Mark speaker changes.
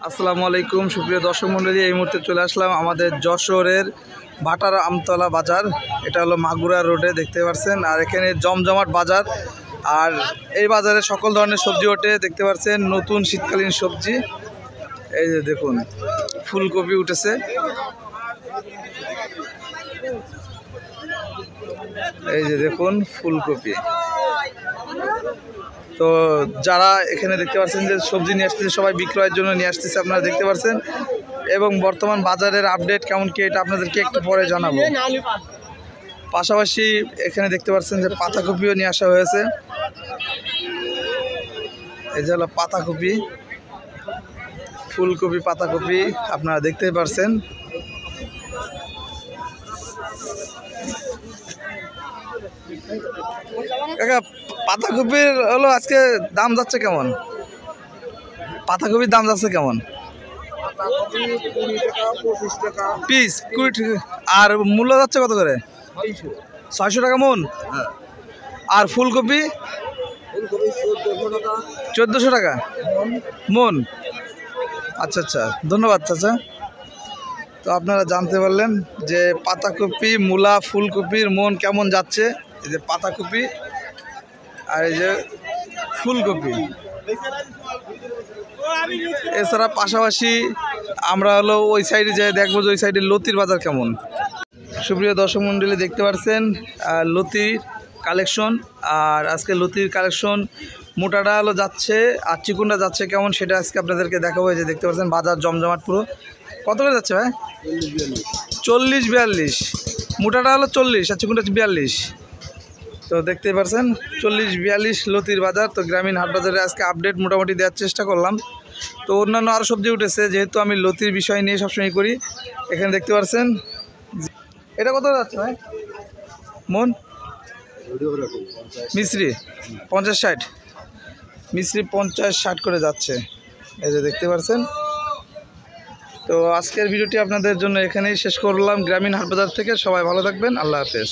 Speaker 1: আসসালামু আলাইকুম সুপ্রিয় দর্শক মণ্ডলী, এই মুহূর্তে চলে আসলাম আমাদের যশোরের ভাটার আমতলা বাজার। এটা হলো মাগুরা রোডে, দেখতে পাচ্ছেন। আর এখানে জমজমাট বাজার, আর এই বাজারে সকল ধরনের সবজি ওঠে, দেখতে পাচ্ছেন। নতুন শীতকালীন সবজি, এই যে দেখুন ফুলকপি উঠেছে, এই যে দেখুন ফুলকপি। তো যারা এখানে দেখতে পাচ্ছেন যে সবজি নিয়ে আসতেছে, সবাই বিক্রয়ের জন্য নিয়ে আসতেছে, আপনারা দেখতে পাচ্ছেন। এবং বর্তমান বাজারের আপডেট কেমন কি এটা আপনাদেরকে একটু পরে জানাবো। পাশাপাশি এখানে দেখতে পাচ্ছেন যে পাতাকপিও নিয়ে আসা হয়েছে, এই যে হলো পাতাকপি, ফুলকপি, পাতাকপি আপনারা দেখতেই পাচ্ছেন। কাকা, পাতাকপির হলো আজকে দাম যাচ্ছে কেমন? পাতাকপির দাম যাচ্ছে কেমন? পিস 20 টাকা। আর মূল্য যাচ্ছে কত করে? 600 টাকা মন। আর ফুলকপি 1400 টাকা মন। আচ্ছা আচ্ছা, ধন্যবাদ চাচা। তো আপনারা জানতে পারলেন যে পাতাকপি, মূলা, ফুলকপির মন কেমন যাচ্ছে। এই যে পাতাকপি আর এই যে ফুলকপি। এছাড়া পাশাপাশি আমরা হলো ওই সাইডে যাই, দেখবো যে ওই সাইডে লতির বাজার কেমন। সুপ্রিয় দর্শক মণ্ডলী, দেখতে পাচ্ছেন লতির কালেকশন। আর আজকে লতির কালেকশন মোটাটা হলো যাচ্ছে, আর চিকুনটা যাচ্ছে কেমন সেটা আজকে আপনাদেরকে দেখাবো। যে দেখতে পাচ্ছেন বাজার জমজমাট পুরো। কত করে যাচ্ছে ভাই? 40-42। মোটাটা হলো 40 আর চিকুনটা 42। তো দেখতেই পাচ্ছেন 40-42 লতির বাজার। তো গ্রামীণ হাট বাজারে আজকে আপডেট মোটামুটি দেওয়ার চেষ্টা করলাম। তো অন্যান্য আরও সবজি উঠেছে, যেহেতু আমি লতির বিষয় নিয়ে সবসময় করি। এখানে দেখতে পাচ্ছেন এটা কত যাচ্ছে ভাই মন? মিশ্রি 50-60, মিশ্রি 50-60 করে যাচ্ছে, এই যে দেখতে পাচ্ছেন। তো আজকের ভিডিওটি আপনাদের জন্য এখানেই শেষ করলাম গ্রামীণ হাট বাজার থেকে। সবাই ভালো থাকবেন, আল্লাহ হাফেজ।